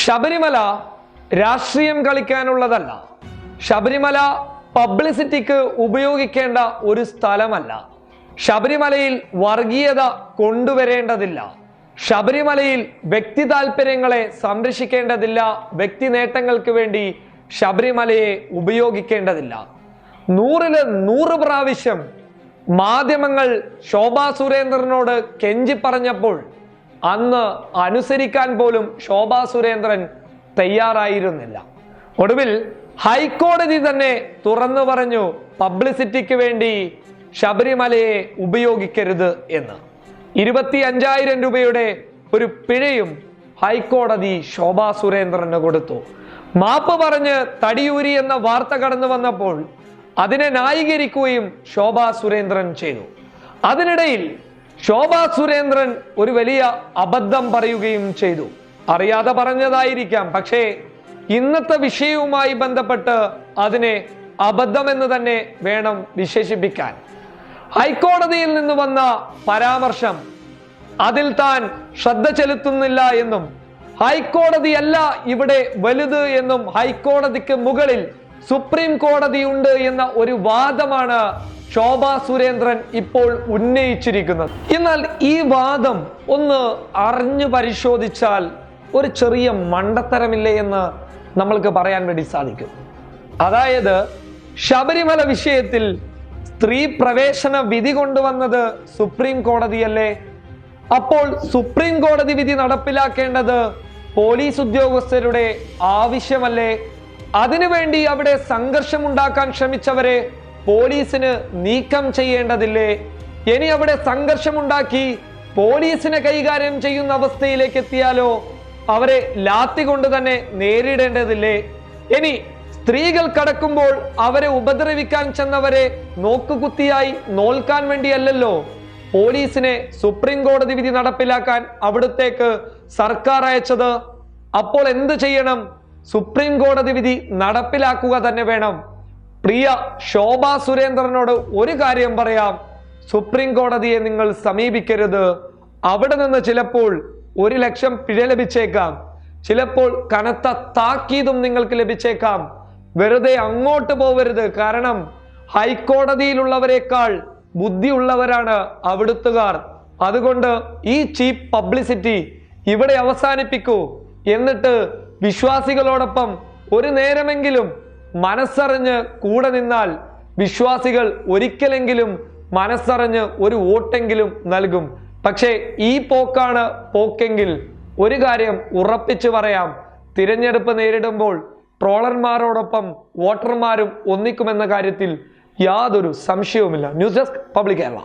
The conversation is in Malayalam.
ശബരിമല രാഷ്ട്രീയം കളിക്കാനുള്ളതല്ല. ശബരിമല പബ്ലിസിറ്റിക്ക് ഉപയോഗിക്കേണ്ട ഒരു സ്ഥലമല്ല. ശബരിമലയിൽ വർഗീയത കൊണ്ടുവരേണ്ടതില്ല. ശബരിമലയിൽ വ്യക്തി താല്പര്യങ്ങളെ സംരക്ഷിക്കേണ്ടതില്ല. വ്യക്തി നേട്ടങ്ങൾക്ക് വേണ്ടി ശബരിമലയെ ഉപയോഗിക്കേണ്ടതില്ല. 100-ൽ 100 പ്രാവശ്യം മാധ്യമങ്ങൾ ശോഭാ സുരേന്ദ്രനോട് കെഞ്ചി പറഞ്ഞപ്പോൾ അന്ന് അനുസരിക്കാൻ പോലും ശോഭാ സുരേന്ദ്രൻ തയ്യാറായിരുന്നില്ല. ഒടുവിൽ ഹൈക്കോടതി തന്നെ തുറന്നു പറഞ്ഞു പബ്ലിസിറ്റിക്ക് വേണ്ടി ശബരിമലയെ ഉപയോഗിക്കരുത് എന്ന്. 25,000 രൂപയുടെ ഒരു പിഴയും ഹൈക്കോടതി ശോഭാ സുരേന്ദ്രന് കൊടുത്തു. മാപ്പ് പറഞ്ഞ് തടിയൂരി എന്ന വാർത്ത കടന്നു വന്നപ്പോൾ അതിനെ ന്യായീകരിക്കുകയും ശോഭാ സുരേന്ദ്രൻ ചെയ്തു. അതിനിടയിൽ ശോഭാ സുരേന്ദ്രൻ ഒരു വലിയ അബദ്ധം പറയുകയും ചെയ്തു. അറിയാതെ പറഞ്ഞതായിരിക്കാം, പക്ഷേ ഇന്നത്തെ വിഷയവുമായി ബന്ധപ്പെട്ട് അതിനെ അബദ്ധമെന്ന് തന്നെ വേണം വിശേഷിപ്പിക്കാൻ. ഹൈക്കോടതിയിൽ നിന്ന് വന്ന പരാമർശം അതിൽ താൻ ശ്രദ്ധ ചെലുത്തുന്നില്ല എന്നും ഹൈക്കോടതിയല്ല ഇവിടെ വലുത് എന്നും ഹൈക്കോടതിക്ക് മുകളിൽ സുപ്രീം കോടതി ഉണ്ട് എന്ന ഒരു വാദമാണ് ശോഭാ സുരേന്ദ്രൻ ഇപ്പോൾ ഉന്നയിച്ചിരിക്കുന്നത്. എന്നാൽ ഈ വാദം ഒന്ന് അറിഞ്ഞു പരിശോധിച്ചാൽ ഒരു ചെറിയ മണ്ടത്തരമില്ലേ എന്ന് നമ്മൾക്ക് പറയാൻ വേണ്ടി സാധിക്കും. അതായത് ശബരിമല വിഷയത്തിൽ സ്ത്രീ പ്രവേശന വിധി കൊണ്ടുവന്നത് സുപ്രീം കോടതിയല്ലേ? അപ്പോൾ സുപ്രീം കോടതി വിധി നടപ്പിലാക്കേണ്ടത് പോലീസ് ഉദ്യോഗസ്ഥരുടെ ആവശ്യമല്ലേ? അതിനുവേണ്ടി അവിടെ സംഘർഷമുണ്ടാക്കാൻ ശ്രമിച്ചവരെ പോലീസിന് നീക്കം ചെയ്യേണ്ടതില്ലേ? ഇനി അവിടെ സംഘർഷമുണ്ടാക്കി പോലീസിനെ കൈകാര്യം ചെയ്യുന്ന അവസ്ഥയിലേക്ക് എത്തിയാലോ അവരെ ലാത്തി കൊണ്ട് തന്നെ നേരിടേണ്ടതില്ലേ? ഇനി സ്ത്രീകൾ കടക്കുമ്പോൾ അവരെ ഉപദ്രവിക്കാൻ ചെന്നവരെ നോക്കുകുത്തിയായി നോൽക്കാൻ വേണ്ടിയല്ലല്ലോ പോലീസിനെ സുപ്രീം കോടതി വിധി നടപ്പിലാക്കാൻ അവിടത്തേക്ക് സർക്കാർ അയച്ചത്. അപ്പോൾ എന്ത് ചെയ്യണം? സുപ്രീം കോടതി വിധി നടപ്പിലാക്കുക തന്നെ വേണം. പ്രിയ ശോഭാ സുരേന്ദ്രനോട് ഒരു കാര്യം പറയാം, സുപ്രീം കോടതിയെ നിങ്ങൾ സമീപിക്കരുത്. അവിടെ നിന്ന് ചിലപ്പോൾ 1 ലക്ഷം പിഴ ലഭിച്ചേക്കാം, ചിലപ്പോൾ കനത്ത താക്കീതും നിങ്ങൾക്ക് ലഭിച്ചേക്കാം. വെറുതെ അങ്ങോട്ട് പോവരുത്. കാരണം ഹൈക്കോടതിയിലുള്ളവരെക്കാൾ ബുദ്ധിയുള്ളവരാണ് അവിടുത്തുകാർ. അതുകൊണ്ട് ഈ ചീപ്പ് പബ്ലിസിറ്റി ഇവിടെ അവസാനിപ്പിക്കൂ. എന്നിട്ട് വിശ്വാസികളോടൊപ്പം ഒരു നേരമെങ്കിലും മനസ്സറിഞ്ഞ് കൂടെ നിന്നാൽ വിശ്വാസികൾ ഒരിക്കലെങ്കിലും മനസ്സറിഞ്ഞ് ഒരു വോട്ടെങ്കിലും നൽകും. പക്ഷേ ഈ പോക്കാണ് പോക്കെങ്കിൽ ഒരു കാര്യം ഉറപ്പിച്ചു പറയാം, തിരഞ്ഞെടുപ്പ് നേരിടുമ്പോൾ ട്രോളർമാരോടൊപ്പം വോട്ടർമാരും ഒന്നിക്കുമെന്ന കാര്യത്തിൽ യാതൊരു സംശയവുമില്ല. News desk public Kerala.